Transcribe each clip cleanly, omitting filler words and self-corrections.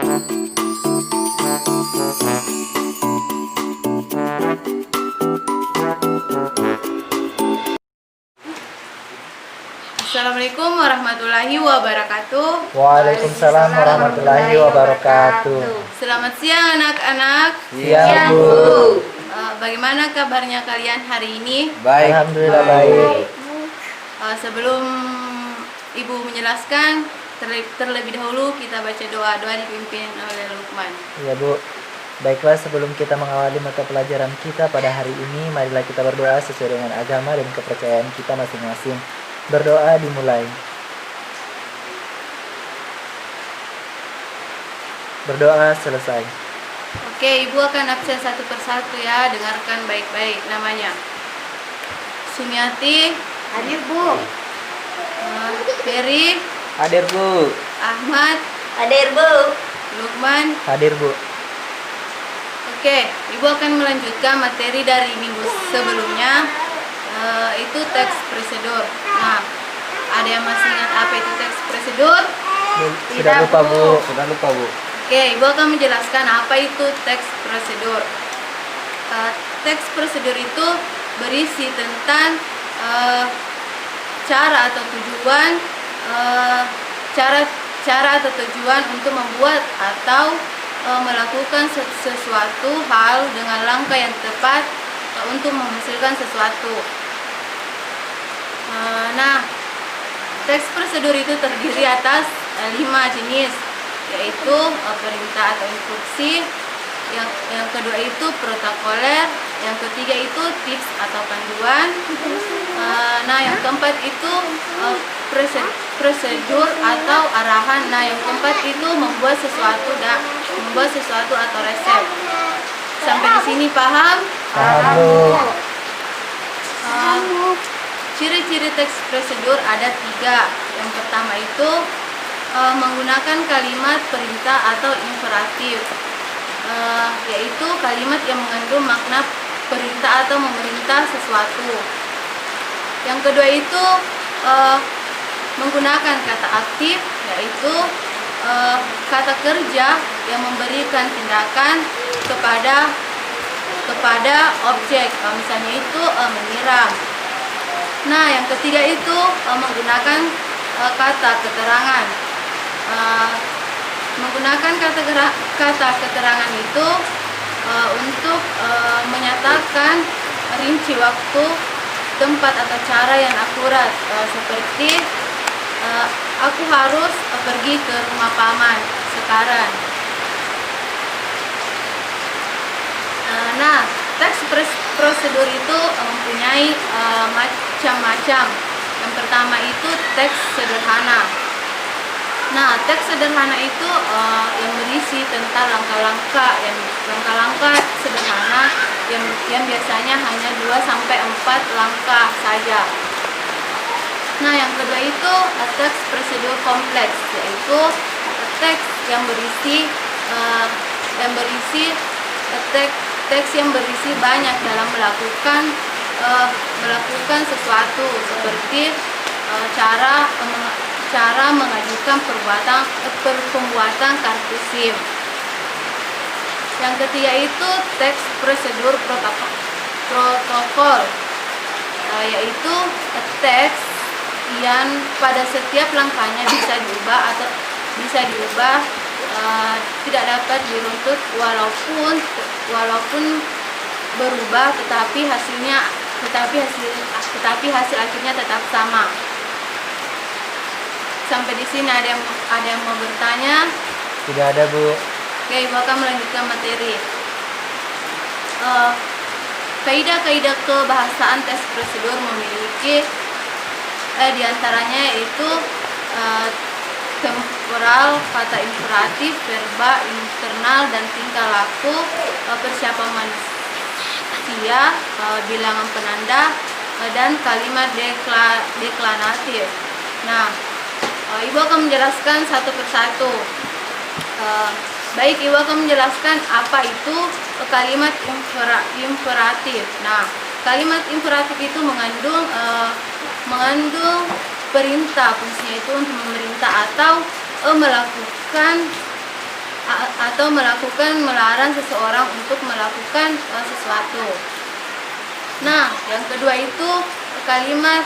Assalamualaikum warahmatullahi wabarakatuh. Waalaikumsalam warahmatullahi wabarakatuh. Selamat siang anak-anak. Siang, Bu. Bagaimana kabarnya kalian hari ini? Baik. Alhamdulillah baik. Sebelum Ibu menjelaskan, terlebih dahulu kita baca doa-doa dipimpin oleh Lukman. Iya, Bu. Baiklah, sebelum kita mengawali mata pelajaran kita pada hari ini, marilah kita berdoa sesuai dengan agama dan kepercayaan kita masing-masing. Berdoa dimulai. Berdoa selesai. Oke, Ibu akan absen satu persatu ya. Dengarkan baik-baik namanya. Sumiati. Hadir, Bu. Ferry. Hadir, Bu. Ahmad. Hadir, Bu. Lukman. Hadir, Bu. Oke, Ibu akan melanjutkan materi dari minggu sebelumnya, itu teks prosedur. Nah, ada yang masih ingat apa itu teks prosedur? Sudah lupa, Bu. Sudah lupa, Bu. Oke, Ibu akan menjelaskan apa itu teks prosedur. Teks prosedur itu berisi tentang cara atau tujuan, cara atau tujuan untuk membuat atau melakukan sesuatu hal dengan langkah yang tepat untuk menghasilkan sesuatu. Nah, teks prosedur itu terdiri atas 5 jenis, yaitu perintah atau instruksi, yang kedua itu protokoler, yang ketiga itu tips atau panduan, nah yang keempat itu prosedur atau arahan. Nah, yang keempat itu membuat sesuatu atau resep. Sampai di sini paham? Paham. Ciri-ciri teks prosedur ada 3. Yang pertama itu menggunakan kalimat perintah atau imperatif, yaitu kalimat yang mengandung makna perintah atau memerintah sesuatu. Yang kedua itu menggunakan kata aktif, yaitu kata kerja yang memberikan tindakan kepada objek, misalnya itu menyiram. Nah, yang ketiga itu menggunakan kata keterangan. Menggunakan kata keterangan itu untuk menyatakan rinci waktu, tempat atau cara yang akurat, seperti aku harus pergi ke rumah paman sekarang. Nah, teks prosedur itu mempunyai macam-macam. Yang pertama itu teks sederhana. Nah, teks sederhana itu yang berisi tentang langkah-langkah sederhana yang biasanya hanya 2-4 langkah saja. Nah, yang kedua itu teks prosedur kompleks, yaitu teks yang berisi teks yang berisi banyak dalam melakukan sesuatu, seperti cara mengajukan pembuatan kartu SIM. Yang ketiga itu teks prosedur protokol, yaitu teks yang pada setiap langkahnya bisa diubah, tidak dapat diruntut walaupun berubah, tetapi hasil akhirnya tetap sama. Sampai di sini ada yang mau bertanya? Tidak ada, Bu. Oke, Ibu akan melanjutkan materi. Kaidah-kaidah kebahasaan teks prosedur memiliki diantaranya yaitu temporal, kata imperatif, verba, internal, dan tingkah laku, persiapan manusia, bilangan penanda, dan kalimat deklaratif. Nah, Ibu akan menjelaskan satu persatu. Baik, Ibu akan menjelaskan apa itu kalimat imperatif. Nah, kalimat imperatif itu mengandung perintah, fungsinya itu untuk memerintah atau melakukan atau melarang seseorang untuk melakukan sesuatu. Nah, yang kedua itu kalimat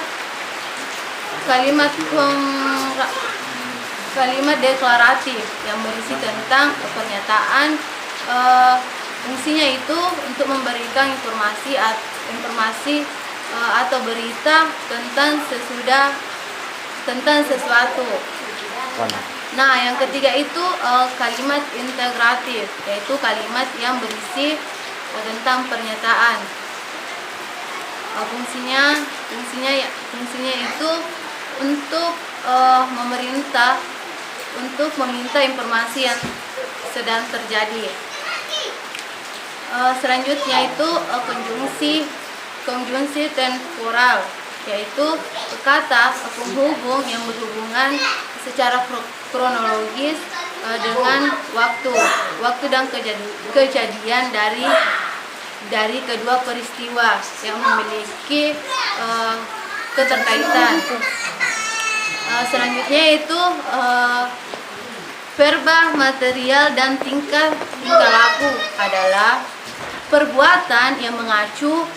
deklaratif yang berisi tentang pernyataan. Fungsinya itu untuk memberikan informasi atau berita tentang sesuatu. Nah, yang ketiga itu kalimat integratif, yaitu kalimat yang berisi tentang pernyataan. Fungsinya itu untuk meminta informasi yang sedang terjadi. Selanjutnya itu konjungsi temporal, yaitu kata penghubung yang berhubungan secara kronologis dengan waktu dan kejadian dari kedua peristiwa yang memiliki keterkaitan. Selanjutnya itu verba material dan tingkah laku adalah perbuatan yang mengacu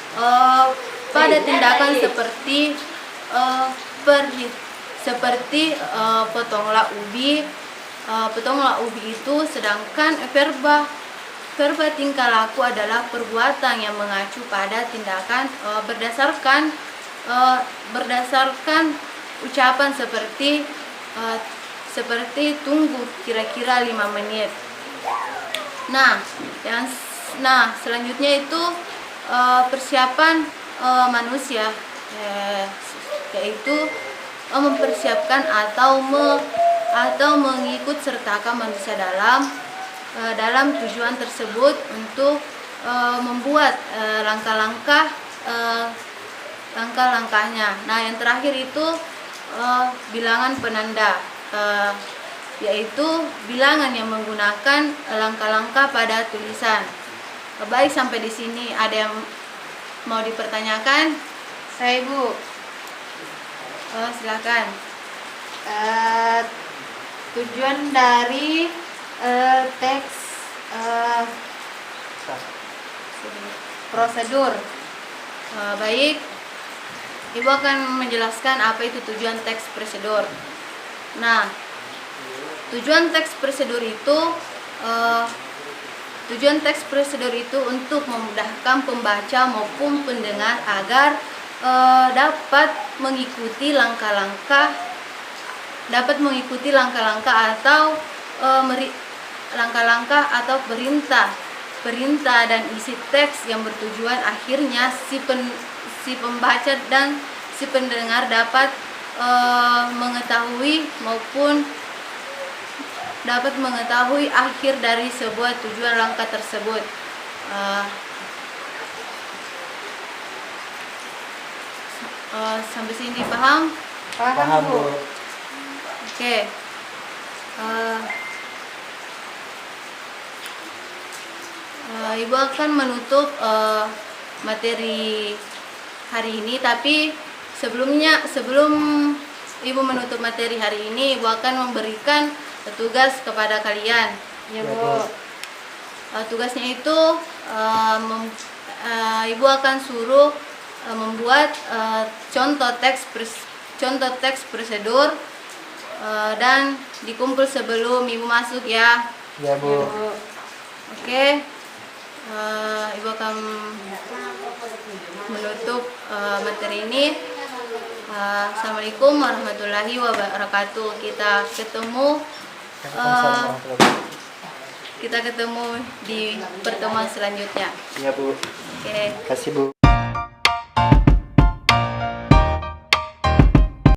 pada tindakan seperti potonglah ubi. Potonglah ubi itu, sedangkan verba tingkah laku adalah perbuatan yang mengacu pada tindakan berdasarkan ucapan seperti tunggu kira-kira 5 menit. Nah, selanjutnya itu persiapan manusia, yaitu mempersiapkan atau mengikut sertakan manusia dalam tujuan tersebut untuk membuat langkah-langkahnya. Nah, yang terakhir itu bilangan penanda, yaitu bilangan yang menggunakan langkah-langkah pada tulisan. Baik, sampai di sini ada yang mau dipertanyakan? Saya Ibu. Silakan. Tujuan dari teks Prosedur. Baik, Ibu akan menjelaskan apa itu tujuan teks prosedur. Nah, tujuan teks prosedur itu untuk memudahkan pembaca maupun pendengar agar dapat mengikuti langkah-langkah atau perintah dan isi teks yang bertujuan akhirnya si pembaca dan si pendengar dapat mengetahui akhir dari sebuah tujuan langkah tersebut. Sampai sini paham? Paham, Bu. Oke. Ibu akan menutup materi hari ini, tapi sebelum Ibu menutup materi hari ini, Ibu akan memberikan tugas kepada kalian. Ya, Bu. Tugasnya itu Ibu akan suruh membuat contoh teks prosedur dan dikumpul sebelum Ibu masuk ya. Ya, Bu. Oke. Ibu akan menutup materi ini. Assalamualaikum warahmatullahi wabarakatuh. Kita ketemu di pertemuan selanjutnya. Ya, Bu. Oke. Terima kasih, Bu.